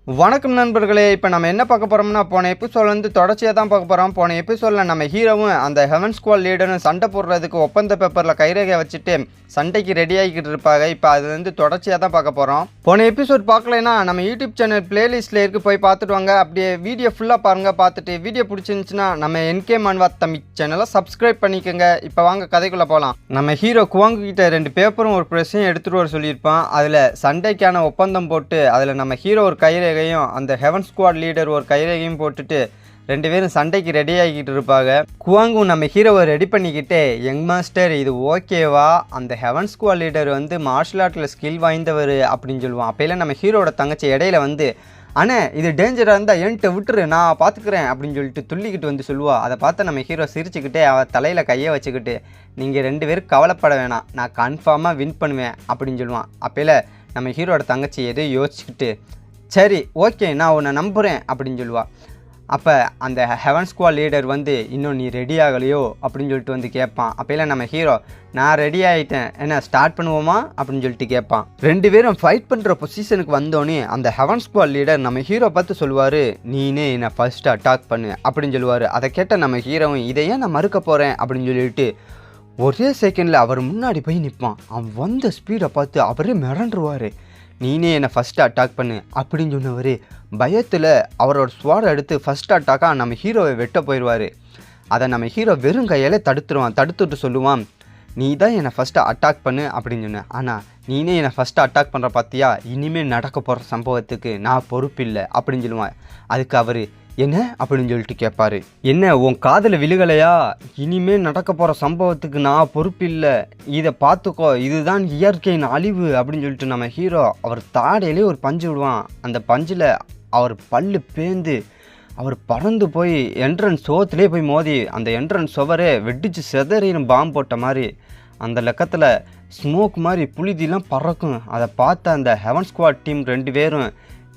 வணக்கம் நண்பர்களே. இப்போ நம்ம என்ன பார்க்க போகிறோம்னா, போன எபிசோட் வந்து தொடர்ச்சியாக தான் பார்க்க போகிறோம். போன எபிசோடில் நம்ம ஹீரோவும் அந்த ஹெவன் ஸ்குவாட் லீடரும் சண்டை போடுறதுக்கு ஒப்பந்த பேப்பரில் கைரேகை வச்சுட்டு சண்டைக்கு ரெடி ஆகிக்கிட்டு இருப்பாங்க. இப்போ அது வந்து தொடர்ச்சியாக தான் பார்க்க போகிறோம். போன எபிசோட் பார்க்கலைன்னா நம்ம யூடியூப் சேனல் பிளேலிஸ்ட்டில் இருக்கு, போய் பார்த்துட்டு வாங்க. அப்படியே வீடியோ ஃபுல்லாக பாருங்கள். பார்த்துட்டு வீடியோ பிடிச்சிருந்துச்சுன்னா நம்ம என்கே மன்வாத் தமிழ் சேனலை சப்ஸ்கிரைப் பண்ணிக்கோங்க. இப்போ வாங்க கதைக்குள்ளே போகலாம். நம்ம ஹீரோ குவாங்கு கிட்ட 2 பேப்பரும் ஒரு ப்ரெஸ்ஸையும் எடுத்துகிட்டு வர சொல்லியிருப்பான். அதில் சண்டைக்கான ஒப்பந்தம் போட்டு அதில் நம்ம ஹீரோ ஒரு கைரேகை, அந்த ஹெவன் ஸ்குவாட் லீடர் ஒரு கைரேகையும் போட்டுட்டு 2 பேரும் சண்டைக்கு ரெடி ஆகிக்கிட்டு இருப்பாங்க. குவாங்கும் நம்ம ஹீரோவை ரெடி பண்ணிக்கிட்டே, யங் மாஸ்டர் இது ஓகேவா, அந்த ஹெவன் ஸ்குவாட் லீடர் வந்து மார்ஷல் ஆர்ட்டில் ஸ்கில் வாய்ந்தவர் அப்படின்னு சொல்லுவான். அப்போலாம் நம்ம ஹீரோட தங்கச்சி இடையில வந்து, அண்ணே இது டேஞ்சராக இருந்தால் என்கிட்ட விட்டுரு, நான் பார்த்துக்கிறேன் அப்படின்னு சொல்லிட்டு துள்ளிக்கிட்டு வந்து சொல்லுவாள். அதை பார்த்து நம்ம ஹீரோ சிரிச்சுக்கிட்டே அவள் தலையில் கையை வச்சுக்கிட்டு, நீங்கள் 2 பேரும் கவலைப்பட வேணாம், நான் கன்ஃபார்மாக வின் பண்ணுவேன் அப்படின்னு சொல்லுவான். அப்போல நம்ம ஹீரோட தங்கச்சி எதுவும் யோசிச்சுக்கிட்டு, சரி ஓகே நான் உன்னை நம்புகிறேன் அப்படின்னு சொல்லுவாள். அப்போ அந்த ஹெவன் ஸ்குவாட் லீடர் வந்து, இன்னும் நீ ரெடி ஆகலையோ அப்படின்னு சொல்லிட்டு வந்து கேட்பான். அப்போலாம் நம்ம ஹீரோ, நான் ரெடி ஆகிட்டேன், என்ன ஸ்டார்ட் பண்ணுவோமா அப்படின்னு சொல்லிட்டு கேட்பான். 2 பேரும் ஃபைட் பண்ணுற பொசிஷனுக்கு வந்தோடனே அந்த ஹெவன் ஸ்குவாட் லீடர் நம்ம ஹீரோ பார்த்து சொல்லுவார், நீனே என்னை ஃபர்ஸ்ட்டு அட்டாக் பண்ணு அப்படின்னு சொல்லுவார். அதை கேட்ட நம்ம ஹீரோவும், இதையே நான் மறுக்க போகிறேன் அப்படின்னு சொல்லிட்டு ஒரே செகண்டில் அவர் முன்னாடி போய் நிற்பான். அவன் வந்த ஸ்பீடை பார்த்து அவரே மிரண்டுருவார். நீனே என்னை ஃபஸ்ட்டு அட்டாக் பண்ணு அப்படின்னு சொன்னவர் பயத்தில் அவரோட ஸ்வாடை எடுத்து ஃபஸ்ட் அட்டாக்காக நம்ம ஹீரோவை வெட்ட போயிடுவார். அதை நம்ம ஹீரோ வெறும் கையால் தடுத்துட்டு சொல்லுவான், நீ தான் என்னை ஃபஸ்ட்டு அட்டாக் பண்ணு அப்படின்னு சொன்னேன், ஆனால் நீனே என்னை ஃபஸ்ட்டு அட்டாக் பண்ணுற பார்த்தியா, இனிமேல் நடக்க போகிற சம்பவத்துக்கு நான் பொறுப்பில்லை அப்படின்னு சொல்லுவான். அதுக்கு அவர் என்ன அப்படின்னு சொல்லிட்டு கேட்பார், என்ன உன் காதில் விழுகலையா, இனிமேல் நடக்க போகிற சம்பவத்துக்கு நான் பொறுப்பில்லை, இதை பார்த்துக்கோ, இதுதான் இயற்கையின் அழிவு அப்படின்னு சொல்லிட்டு நம்ம ஹீரோ அவர் தாடையிலே ஒரு பஞ்சு விடுவான். அந்த பஞ்சில் அவர் பல்லு பேந்து அவர் பறந்து போய் என்ட்ரன்ஸ் சோத்துலேயே போய் மோதி அந்த என்ட்ரன்ஸ் சுவரே வெடிச்சு செதறிடும் பாம்பு போட்ட மாதிரி. அந்த லக்கத்தில் ஸ்மோக் மாதிரி புழுதிலாம் பறக்கும். அதை பார்த்த அந்த ஹெவன் ஸ்குவாட் டீம் 2 பேரும்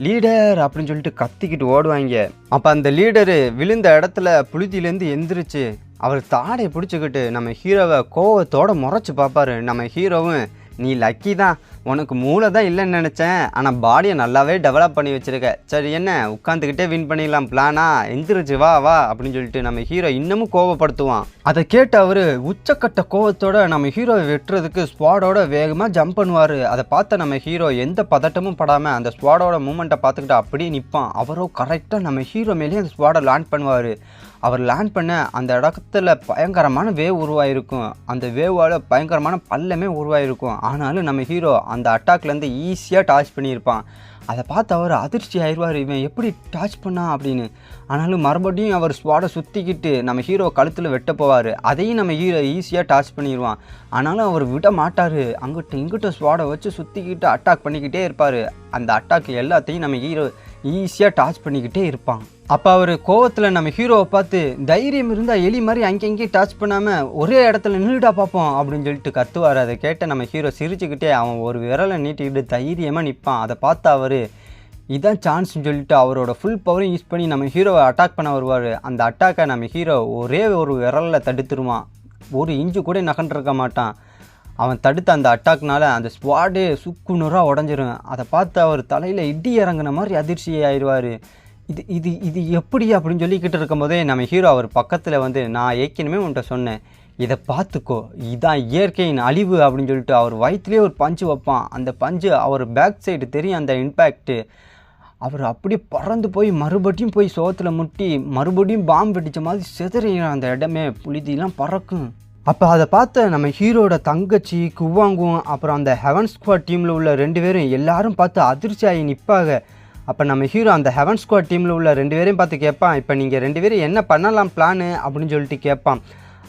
லீடர் அப்படின்னு சொல்லிட்டு கத்திக்கிட்டு ஓடுவாங்க. அப்போ அந்த லீடரு விழுந்த இடத்துல புழுதியிலேருந்து எந்திரிச்சு அவர் தாடையை பிடிச்சிக்கிட்டு நம்ம ஹீரோவை கோவத்தோடு முறைச்சி பார்ப்பாரு. நம்ம ஹீரோவும், நீ லக்கி தான், உனக்கு மூளை தான் இல்லைன்னு நினச்சேன், ஆனால் பாடியை நல்லாவே டெவலப் பண்ணி வச்சுருக்க, சரி என்ன உட்காந்துக்கிட்டே வின் பண்ணிடலாம் பிளானா, எந்திரிச்சு வா வா அப்படின்னு சொல்லிட்டு நம்ம ஹீரோ இன்னமும் கோவப்படுத்துவான். அதை கேட்டு அவர் உச்சக்கட்ட கோவத்தோட நம்ம ஹீரோவை வெட்டுறதுக்கு ஸ்குவாடோட வேகமாக ஜம்ப் பண்ணுவார். அதை பார்த்த நம்ம ஹீரோ எந்த பதட்டமும் படாமல் அந்த ஸ்குவாடோட மூமெண்ட்டை பார்த்துக்கிட்டு அப்படியே நிற்பான். அவரோ கரெக்டாக நம்ம ஹீரோ மேலேயே அந்த ஸ்குவாடை லேண்ட் பண்ணுவார். அவர் லேண்ட் பண்ண அந்த இடத்துல பயங்கரமான வேவ் உருவாயிருக்கும். அந்த வேவால் பயங்கரமான பள்ளமே உருவாயிருக்கும். ஆனாலும் நம்ம ஹீரோ அந்த அட்டாக்லேருந்து ஈஸியாக டாச் பண்ணியிருப்பான். அதை பார்த்து அவர் அதிர்ச்சி ஆயிடுவார், இவன் எப்படி டாச் பண்ணான் அப்படின்னு. ஆனாலும் மறுபடியும் அவர் ஸ்வாடை சுற்றிக்கிட்டு நம்ம ஹீரோ கழுத்தில் வெட்ட போவார். அதையும் நம்ம ஹீரோ ஈஸியாக டாச் பண்ணிடுவான். ஆனாலும் அவர் விட மாட்டார், அங்கிட்ட இங்கிட்ட ஸ்வாடை வச்சு சுற்றிக்கிட்டு அட்டாக் பண்ணிக்கிட்டே இருப்பார். அந்த அட்டாக் எல்லாத்தையும் நம்ம ஹீரோ ஈஸியாக டாச் பண்ணிக்கிட்டே இருப்பான். அப்போ அவர் கோவத்தில் நம்ம ஹீரோவை பார்த்து, தைரியம் இருந்தால் எலி மாதிரி அங்கேயும் டாச் பண்ணாமல் ஒரே இடத்துல நின்றுடா பார்ப்போம் அப்படின்னு சொல்லிட்டு கத்துவார். அதை கேட்ட நம்ம ஹீரோ சிரிச்சுக்கிட்டே அவன் ஒரு விரலை நீட்டிக்கிட்டு தைரியமாக நிற்பான். அதை பார்த்து அவர் இதான் சான்ஸ்ன்னு சொல்லிட்டு அவரோட ஃபுல் பவரையும் யூஸ் பண்ணி நம்ம ஹீரோவை அட்டாக் பண்ண வருவார். அந்த அட்டாக்கை நம்ம ஹீரோ ஒரே ஒரு விரலில் தடுத்துருவான். ஒரு இன்ச்சு கூட நகண்டிருக்க மாட்டான். அவன் தடுத்த அந்த அட்டாக்னால அந்த ஸ்குவாடே சுக்குநூறாக உடஞ்சிரும். அதை பார்த்து அவர் தலையில் இடி இறங்கின மாதிரி அதிர்ச்சி ஆயிடுவார். இது இது இது எப்படி அப்படின்னு சொல்லிக்கிட்டு இருக்கும்போதே நம்ம ஹீரோ அவர் பக்கத்தில் வந்து, நான் ஏற்கனவே உன்கிட்ட சொன்னேன், இதை பார்த்துக்கோ, இதான் இயற்கையின் அழிவு அப்படின்னு சொல்லிட்டு அவர் வயிற்றுலேயே ஒரு பஞ்சு வைப்பான். அந்த பஞ்சு அவர் பேக் சைடு தெரியும் அந்த இம்பேக்ட்டு. அவர் அப்படியே பறந்து போய் மறுபடியும் போய் சோத்தில் முட்டி மறுபடியும் பாம்பு வெடித்த மாதிரி செதறிடும். அந்த இடமே புழுதியெலாம் பறக்கும். அப்போ அதை பார்த்த நம்ம ஹீரோட தங்கச்சி குவாங்கும் அப்புறம் அந்த ஹெவன் ஸ்குவாட் டீமில் உள்ள 2 பேரும் எல்லாரும் பார்த்து அதிர்ச்சி ஆகி நிற்பாங்க. அப்போ நம்ம ஹீரோ அந்த ஹெவன் ஸ்குவாட் டீமில் உள்ள 2 பேரையும் பார்த்து கேட்பான், இப்போ நீங்கள் 2 பேரும் என்ன பண்ணலாம் பிளானு அப்படின்னு சொல்லிட்டு கேட்பான்.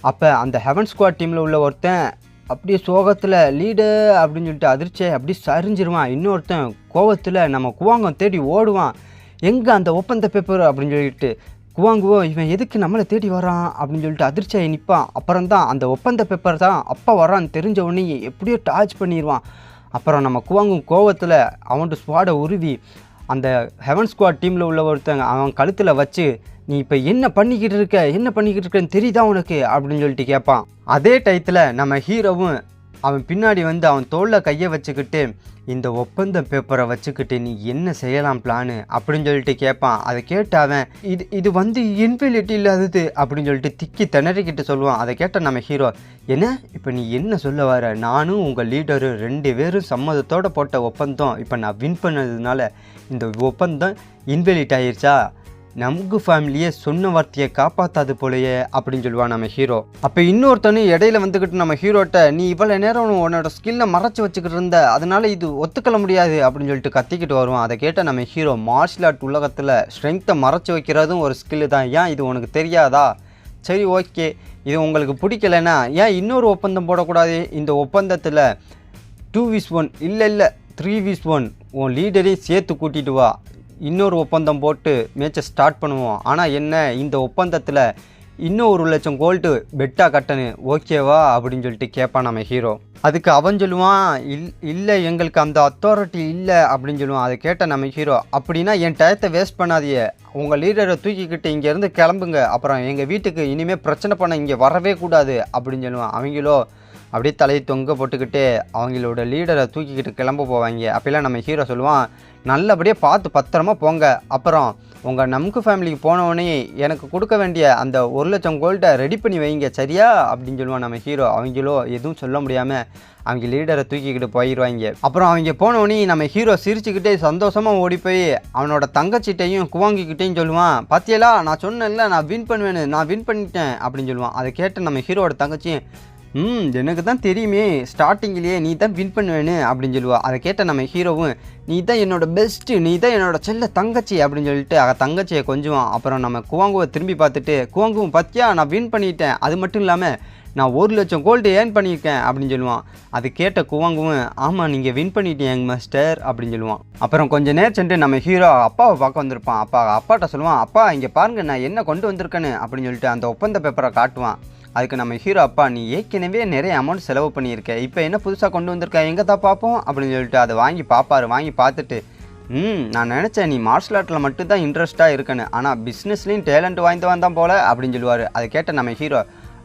அப்போ அந்த ஹெவன் ஸ்குவாட் டீமில் உள்ள ஒருத்தன் அப்படியே சோகத்தில் லீடர் அப்படின்னு சொல்லிட்டு அதிர்ச்சியை அப்படியே சரிஞ்சிருவான். இன்னொருத்தன் கோவத்தில் நம்ம குவாங்கம் தேடி ஓடுவான், எங்கே அந்த ஒப்பந்த பேப்பர் அப்படின்னு சொல்லிட்டு. குவாங்குவோ, இவன் எதுக்கு நம்மளை தேடி வரான் அப்படின்னு சொல்லிட்டு அதிர்ச்சியாகி நிற்பான். அப்புறம் தான் அந்த ஒப்பந்த பேப்பர் தான் அப்பா வரான்னு தெரிஞ்ச உடனே எப்படியோ டாச் பண்ணிடுவான். அப்புறம் நம்ம குவாங்கும் கோவத்தில் அவன்ட்டு ஸ்குவாடை உருவி அந்த ஹெவன் ஸ்குவாட் டீமில் உள்ள ஒருத்தங்க அவன் கழுத்தில் வச்சு, நீ இப்போ என்ன பண்ணிக்கிட்டு இருக்கேன்னு தெரியுதா உனக்கு அப்படின்னு சொல்லிட்டு கேட்பான். அதே டயத்தில் நம்ம ஹீரோவும் அவன் பின்னாடி வந்து அவன் தோளில் கையை வச்சுக்கிட்டு இந்த ஒப்பந்த பேப்பரை வச்சுக்கிட்டு நீ என்ன செய்யலாம் பிளானு அப்படின்னு சொல்லிட்டு கேட்பான். அதை கேட்டு அவன் இது வந்து இன்ஃபினிட்டி இல்லாதது அப்படின்னு சொல்லிட்டு திக்கி திணறிக்கிட்டு சொல்லுவான். அதை கேட்ட நம்ம ஹீரோ, என்ன இப்போ நீ என்ன சொல்ல வர, நானும் உங்கள் லீடரு 2 பேரும் சம்மதத்தோடு போட்ட ஒப்பந்தம் இப்போ நான் வின் பண்ணதுனால இந்த ஒப்பந்தம் இன்வெலிட் ஆயிடுச்சா, நமக்கு ஃபேமிலியே சொன்ன வார்த்தையை காப்பாற்றாது போலையே அப்படின்னு சொல்லுவான் நம்ம ஹீரோ. அப்போ இன்னொருத்தனு இடையில வந்துக்கிட்டு நம்ம ஹீரோட்ட, நீ இவ்வளோ நேரம் உன்னோட ஸ்கில்லை மறைச்சி வச்சுக்கிட்டு இருந்த, அதனால இது ஒத்துக்கொள்ள முடியாது அப்படின்னு சொல்லிட்டு கத்திக்கிட்டு வருவான். அதை கேட்ட நம்ம ஹீரோ, மார்ஷல் ஆர்ட் உலகத்தில் ஸ்ட்ரென்த்தை மறைச்சி வைக்கிறதும் ஒரு ஸ்கில்லு தான், ஏன் இது உனக்கு தெரியாதா, சரி ஓகே இது உங்களுக்கு பிடிக்கலைன்னா ஏன் இன்னொரு ஒப்பந்தம் போடக்கூடாது, இந்த ஒப்பந்தத்தில் 2v1 இல்லை 3v1 உன் லீடரையும் சேர்த்து கூட்டிகிட்டு வா, இன்னொரு ஒப்பந்தம் போட்டு மேட்சை ஸ்டார்ட் பண்ணுவோம். ஆனால் என்ன, இந்த ஒப்பந்தத்தில் இன்னும் 1 லட்சம் கோல்டு பெட்டாக கட்டணும் ஓகேவா அப்படின்னு சொல்லிட்டு கேட்பான் நம்ம ஹீரோ. அதுக்கு அவன் சொல்லுவான், இல்லை எங்களுக்கு அந்த அத்தாரிட்டி இல்லை அப்படின்னு சொல்லுவான். அதை கேட்ட நம்ம ஹீரோ, அப்படின்னா என் டயத்தை வேஸ்ட் பண்ணாதீங்க, உங்கள் லீடரை தூக்கிக்கிட்டு இங்கேருந்து கிளம்புங்க, அப்புறம் எங்கள் வீட்டுக்கு இனிமேல் பிரச்சனை பண்ண இங்கே வரவே கூடாது அப்படின்னு சொல்லுவான். அவங்களோ அப்படியே தலையை தொங்க போட்டுக்கிட்டு அவங்களோட லீடரை தூக்கிக்கிட்டு கிளம்ப போவாங்க. அப்போல்லாம் நம்ம ஹீரோ சொல்லுவான், நல்லபடியாக பார்த்து பத்திரமா போங்க, அப்புறம் உங்கள் நமக்கு ஃபேமிலிக்கு போனவொடனே எனக்கு கொடுக்க வேண்டிய அந்த 1 லட்சம் கோல்டை ரெடி பண்ணி வைங்க சரியா அப்படின்னு சொல்லுவான் நம்ம ஹீரோ. அவங்களோ எதுவும் சொல்ல முடியாமல் அவங்க லீடரை தூக்கிக்கிட்டு போயிடுவாங்க. அப்புறம் அவங்க போனவொடனே நம்ம ஹீரோ சிரிச்சுக்கிட்டே சந்தோஷமாக ஓடி போய் அவனோட தங்கச்சிட்டையும் குவாங்கிக்கிட்டையும் சொல்லுவான், பாத்தியலா நான் சொன்னேன்ல நான் வின் பண்ணுவேன்னு, நான் வின் பண்ணிட்டேன் அப்படின்னு சொல்லுவான். அதை கேட்டு நம்ம ஹீரோட தங்கச்சியும், எனக்கு தான் தெரியுமே ஸ்டார்டிங்லேயே நீ தான் வின் பண்ணுவேன்னு அப்படின்னு சொல்லுவாள். அதை கேட்ட நம்ம ஹீரோவும், நீ தான் என்னோட பெஸ்ட்டு, நீ தான் என்னோட செல்ல தங்கச்சி அப்படின்னு சொல்லிட்டு தங்கச்சியை கொஞ்சுவான். அப்புறம் நம்ம குவாங்குவை திரும்பி பார்த்துட்டு, குவாங்குவும் பார்த்தியா நான் வின் பண்ணிட்டேன், அது மட்டும் இல்லாமல் நான் 1 லட்சம் கோல்டு ஏர்ன் பண்ணியிருக்கேன் அப்படின்னு சொல்லுவான். அது கேட்ட குவாங்குவும், ஆமாம் நீங்கள் வின் பண்ணிட்டீங்க யங் மாஸ்டர் அப்படின்னு சொல்லுவான். அப்புறம் கொஞ்சம் நேரம் சென்று நம்ம ஹீரோ அப்பாவை பார்க்க வந்திருப்பான். அப்பாட்ட சொல்லுவான், அப்பா இங்கே பாருங்கள் நான் என்ன கொண்டு வந்திருக்கேன்னு அப்படின்னு சொல்லிட்டு அந்த ஒப்பந்த பேப்பரை காட்டுவான். அதுக்கு நம்ம ஹீரோ, அப்பா நீ ஏற்கனவே நிறைய அமௌண்ட் செலவு பண்ணியிருக்க, இப்போ என்ன புதுசாக கொண்டு வந்திருக்க, எங்கே தான் பார்ப்போம் அப்படின்னு சொல்லிட்டு அதை வாங்கி பார்ப்பாரு. வாங்கி பார்த்துட்டு, நான் நினச்சேன் நீ மார்ஷல் ஆர்ட்டில் மட்டும்தான் இன்ட்ரெஸ்ட்டாக இருக்குன்னு, ஆனால் பிஸ்னஸ்லேயும் டேலண்ட் வாய்ந்தவன் தான் போல அப்படின்னு சொல்லுவார். அதை கேட்ட நம்ம ஹீரோ,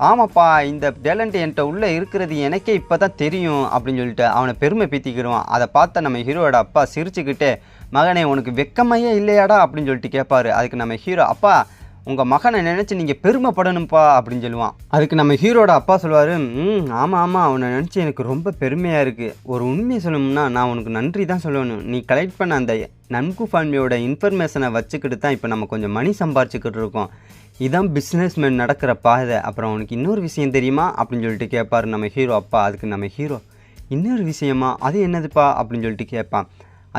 ஆமாப்பா இந்த டேலண்ட் என்கிட்ட உள்ளே இருக்கிறது எனக்கே இப்போ தான் தெரியும் அப்படின்னு சொல்லிட்டு அவனை பெருமை பீத்திக்கிடுவான். அதை பார்த்த நம்ம ஹீரோட அப்பா சிரிச்சுக்கிட்டே, மகனே உனக்கு வெக்கமையே இல்லையாடா அப்படின்னு சொல்லிட்டு கேட்பாரு. அதுக்கு நம்ம ஹீரோ, அப்பா உங்கள் மகனை நினச்சி நீங்கள் பெருமைப்படணும்ப்பா அப்படின்னு சொல்லுவான். அதுக்கு நம்ம ஹீரோட அப்பா சொல்லுவார், ஆமாம் அவனை நினச்சி எனக்கு ரொம்ப பெருமையாக இருக்குது, ஒரு உண்மையை சொல்லணும்னா நான் உனக்கு நன்றி தான் சொல்லணும், நீ கலெக்ட் பண்ண அந்த நன்கு ஃபேமிலியோட இன்ஃபர்மேஷனை வச்சுக்கிட்டு தான் இப்போ நம்ம கொஞ்சம் மணி சம்பாரிச்சுக்கிட்டு இருக்கோம், இதான் பிஸ்னஸ் மேன் நடக்கிற பாதை, அப்புறம் உனக்கு இன்னொரு விஷயம் தெரியுமா அப்படின்னு சொல்லிட்டு கேட்பார் நம்ம ஹீரோ அப்பா. அதுக்கு நம்ம ஹீரோ, இன்னொரு விஷயமா, அது என்னதுப்பா அப்படின்னு சொல்லிட்டு கேட்பான்.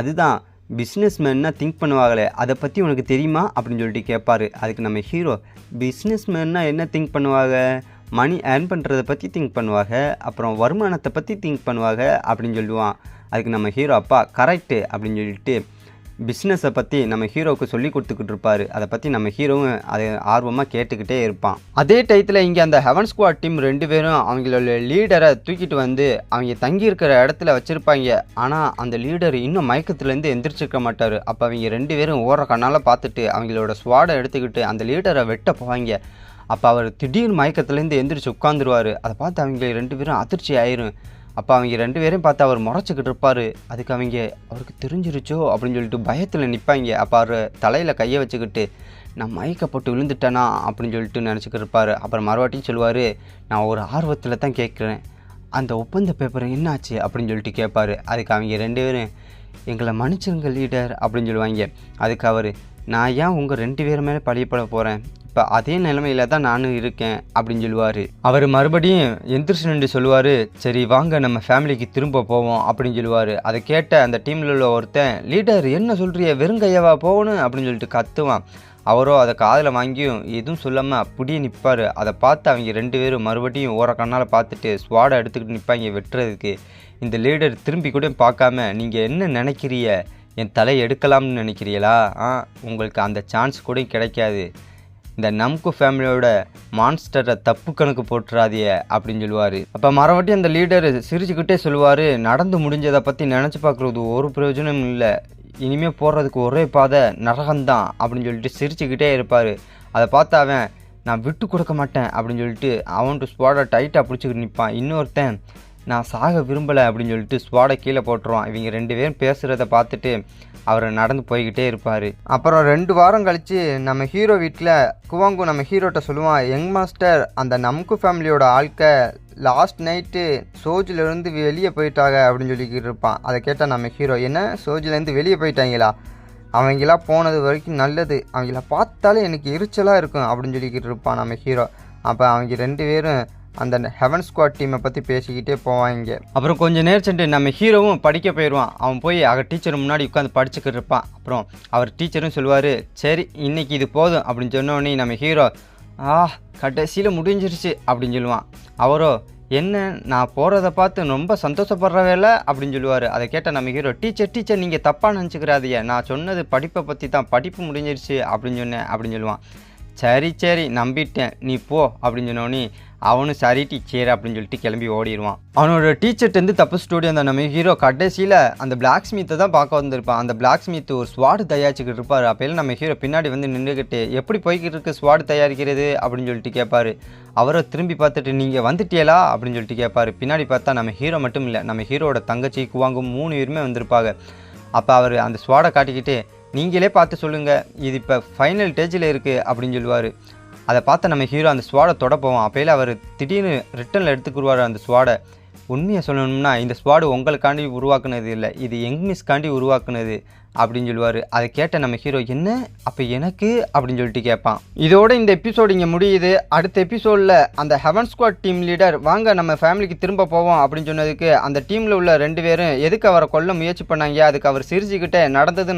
அதுதான் பிஸ்னஸ் மேன்னா திங்க் பண்ணுவாங்களே அதை பற்றி உனக்கு தெரியுமா அப்படின்னு சொல்லிட்டு கேட்பாரு. அதுக்கு நம்ம ஹீரோ, பிஸ்னஸ் மேன்னா என்ன திங்க் பண்ணுவாங்க, மணி ஏர்ன் பண்ணுறதை பற்றி திங்க் பண்ணுவாங்க, அப்புறம் வருமானத்தை பற்றி திங்க் பண்ணுவாங்க அப்படின்னு சொல்லுவான். அதுக்கு நம்ம ஹீரோ அப்பா கரெக்டு அப்படின்னு சொல்லிட்டு பிஸ்னஸை பற்றி நம்ம ஹீரோவுக்கு சொல்லி கொடுத்துக்கிட்டு இருப்பார். அதை பற்றி நம்ம ஹீரோவும் அதை ஆர்வமாக கேட்டுக்கிட்டே இருப்பான். அதே டயத்தில் இங்கே அந்த ஹெவன் ஸ்குவாட் டீம் 2 பேரும் அவங்களோட லீடரை தூக்கிட்டு வந்து அவங்க தங்கியிருக்கிற இடத்துல வச்சுருப்பாங்க. ஆனால் அந்த லீடர் இன்னும் மயக்கத்துலேருந்து எந்திரிச்சிருக்க மாட்டார். அப்போ அவங்க 2 பேரும் ஓர கண்ணால் பார்த்துட்டு அவங்களோட ஸ்வாடை எடுத்துக்கிட்டு அந்த லீடரை வெட்ட போவாங்க. அப்போ அவர் திடீர்னு மயக்கத்துலேருந்து எந்திரிச்சு உட்காந்துருவார். அதை பார்த்து அவங்க 2 பேரும் அதிர்ச்சி ஆயிரும். அப்போ அவங்க 2 பேரையும் பார்த்து அவர் முறைச்சிக்கிட்டு இருப்பார். அதுக்கு அவருக்கு தெரிஞ்சிருச்சோ அப்படின்னு சொல்லிட்டு பயத்தில் நிற்பாங்க. அப்போ அவர் தலையில் கையை வச்சுக்கிட்டு, நான் மயக்கப்பட்டு விழுந்துட்டேனா அப்படின்னு சொல்லிட்டு நினச்சிக்கிட்டு இருப்பார். அப்புறம் மறுவாட்டியும் சொல்லுவார், நான் ஒரு ஆர்வத்தில் தான் கேட்குறேன், அந்த ஒப்பந்த பேப்பர் என்னாச்சு அப்படின்னு சொல்லிட்டு கேட்பார். அதுக்கு அவங்க 2 பேரும், எங்களை மன்னிச்சிருங்க லீடர் அப்படின்னு சொல்லுவாங்க. அதுக்கு அவர், நான் ஏன் உங்கள் 2 பேர் மேலே பழியப்பட போகிறேன், இப்போ அதே நிலைமையில தான் நானும் இருக்கேன் அப்படின்னு சொல்லுவார். அவர் மறுபடியும் எந்திரிச்சு நின்று சொல்லுவார், சரி வாங்க நம்ம ஃபேமிலிக்கு திரும்ப போவோம் அப்படின்னு சொல்லுவார். அதை கேட்ட அந்த டீமில் உள்ள ஒருத்தன், லீடர் என்ன சொல்கிறிய, வெறுங்கையவா போகணும் அப்படின்னு சொல்லிட்டு கத்துவான். அவரோ அதை காதில் வாங்கியும் எதுவும் சொல்லாமல் அப்படியே நிற்பார். அதை பார்த்து அவங்க 2 பேரும் மறுபடியும் ஓர கண்ணால் பார்த்துட்டு ஸ்வாடை எடுத்துக்கிட்டு நிற்பாங்க வெட்டுறதுக்கு. இந்த லீடர் திரும்பி கூட பார்க்காம, நீங்கள் என்ன நினைக்கிறீங்க, என் தலை எடுக்கலாம்னு நினைக்கிறீங்களா, உங்களுக்கு அந்த சான்ஸ் கூட கிடைக்காது, இந்த நமக்கு ஃபேமிலியோட மான்ஸ்டரை தப்பு கணக்கு போட்டுறாதிய அப்படின்னு சொல்லுவார். அப்போ மறுபடி அந்த லீடர் சிரிச்சுக்கிட்டே சொல்லுவார், நடந்து முடிஞ்சதை பற்றி நினச்சி பார்க்குறது ஒரு பிரயோஜனமும் இல்லை, இனிமேல் போடுறதுக்கு ஒரே பாதை நரகம்தான் அப்படின்னு சொல்லிட்டு சிரிச்சுக்கிட்டே இருப்பார். அதை பார்த்து அவன், நான் விட்டு கொடுக்க மாட்டேன் அப்படின்னு சொல்லிட்டு அவன்ட்டு ஸ்பாடை டைட்டாக பிடிச்சிக்கிட்டு நிற்பான். இன்னொருத்தன், நான் சாக விரும்பலை அப்படின்னு சொல்லிட்டு ஸ்வாடை கீழே போட்டுருவான். இவங்க 2 பேரும் பேசுகிறத பார்த்துட்டு அவர் நடந்து போய்கிட்டே இருப்பார். அப்புறம் 2 வாரம் கழித்து நம்ம ஹீரோ வீட்டில் குவாங்கு நம்ம ஹீரோட்ட சொல்லுவான், யங் மாஸ்டர் அந்த நம்கு ஃபேமிலியோட ஆட்க லாஸ்ட் நைட்டு சோஜிலேருந்து வெளியே போயிட்டாங்க அப்படின்னு சொல்லிக்கிட்டு இருப்பான். அதை கேட்டால் நம்ம ஹீரோ, என்ன சோஜிலேருந்து வெளியே போயிட்டாங்களா, அவங்களாம் போனது வரைக்கும் நல்லது, அவங்கள பார்த்தாலே எனக்கு எரிச்சலாக இருக்கும் அப்படின்னு சொல்லிக்கிட்டு இருப்பான் நம்ம ஹீரோ. அப்போ அவங்க 2 பேரும் அந்த ஹெவன் ஸ்குவாட் டீமை பற்றி பேசிக்கிட்டே போவாங்க. அப்புறம் கொஞ்சம் நேரம் சென்று நம்ம ஹீரோவும் படிக்க போயிடுவான். அவன் போய் டீச்சர் முன்னாடி உட்காந்து படிச்சுக்கிட்டு இருப்பான். அப்புறம் அவர் டீச்சரும் சொல்லுவார், சரி இன்னைக்கு இது போதும் அப்படின்னு சொன்னோடனே நம்ம ஹீரோ கடைசியில் முடிஞ்சிருச்சு அப்படின்னு சொல்லுவான். அவரோ, என்ன நான் போகிறத பார்த்து ரொம்ப சந்தோஷப்படுற வேலை அப்படின்னு சொல்லுவார். அதை கேட்ட நம்ம ஹீரோ, டீச்சர் நீங்கள் தப்பாக நினச்சிக்கிறாதிய, நான் சொன்னது படிப்பை பற்றி தான், படிப்பு முடிஞ்சிருச்சு அப்படின்னு சொன்னேன் அப்படின்னு சொல்லுவான். சரி நம்பிட்டேன் நீ போ அப்படின்னு சொன்னோடனே அவனும் சரி டீச்சர் அப்படின்னு சொல்லிட்டு கிளம்பி ஓடிடுவான். அவனோட டீச்சர்ட்டேருந்து தப்பிச்சுட்டு அந்த நம்ம ஹீரோ கடைசியில் அந்த பிளாக் ஸ்மித்தை தான் பார்க்க வந்திருப்பான். அந்த பிளாக் ஸ்மித் ஒரு ஸ்வாடு தயாரிச்சுக்கிட்டு இருப்பார். அப்போல்லாம் நம்ம ஹீரோ பின்னாடி வந்து நின்றுக்கிட்டு, எப்படி போய்கிட்டு இருக்கு ஸ்வாடு தயாரிக்கிறது அப்படின்னு சொல்லிட்டு கேட்பார். அவரை திரும்பி பார்த்துட்டு, நீங்கள் வந்துட்டியலா அப்படின்னு சொல்லிட்டு கேட்பார். பின்னாடி பார்த்தா நம்ம ஹீரோ மட்டும் இல்லை, நம்ம ஹீரோட தங்கச்சி குவாங்கும் 3 பேருமே வந்திருப்பாங்க. அப்போ அவர் அந்த ஸ்வாடை காட்டிக்கிட்டு, நீங்களே பார்த்து சொல்லுங்கள், இது இப்போ ஃபைனல் ஸ்டேஜில் இருக்குது அப்படின்னு சொல்லுவார். அதை பார்த்து நம்ம ஹீரோ அந்த ஸ்வாடை தொட போவோம். அப்போயில் அவர் திடீர்னு ரிட்டனில் எடுத்துக்குருவார் அந்த ஸ்வாடை. உண்மையை சொல்லணும்னா இந்த ஸ்வாடு உங்களுக்காண்டி உருவாக்குனது இல்லை, இது யங் மிஸ்காண்டி உருவாக்குனது அப்படின்னு சொல்லுவார். அதை கேட்ட நம்ம ஹீரோ, என்ன அப்போ எனக்கு அப்படின்னு சொல்லிட்டு கேட்பான். இதோட இந்த எபிசோடு இங்கே முடியுது. அடுத்த எபிசோடில் அந்த ஹெவன் ஸ்குவாட் டீம் லீடர் வாங்க நம்ம ஃபேமிலிக்கு திரும்ப போவோம் அப்படின்னு சொன்னதுக்கு அந்த டீமில் உள்ள 2 பேரும் எதுக்கு அவரை கொல்ல முயற்சி பண்ணாங்க, அதுக்கு அவர் சிரிச்சுக்கிட்டே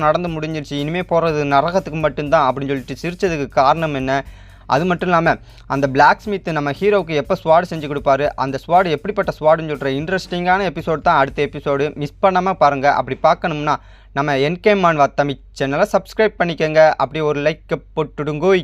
நடந்து முடிஞ்சிருச்சு, இனிமேல் போகிறது நரகத்துக்கு மட்டும்தான் அப்படின்னு சொல்லிட்டு சிரிச்சதுக்கு காரணம் என்ன, அது மட்டும் இல்லாமல் அந்த பிளாக் ஸ்மித் நம்ம ஹீரோவுக்கு எப்போ ஸ்வாடு செஞ்சு கொடுப்பாரு, அந்த ஸ்வாடு எப்படிப்பட்ட ஸ்வாடுன்னு சொல்கிற இன்ட்ரெஸ்டிங்கான எபிசோடு தான் அடுத்த எபிசோடு. மிஸ் பண்ணாமல் பாருங்கள். அப்படி பார்க்கணும்னா நம்ம என்கே மான்வா தமிழ் சேனலை சப்ஸ்கிரைப் பண்ணிக்கோங்க. அப்படி ஒரு லைக் போட்டுடுங்கோய்.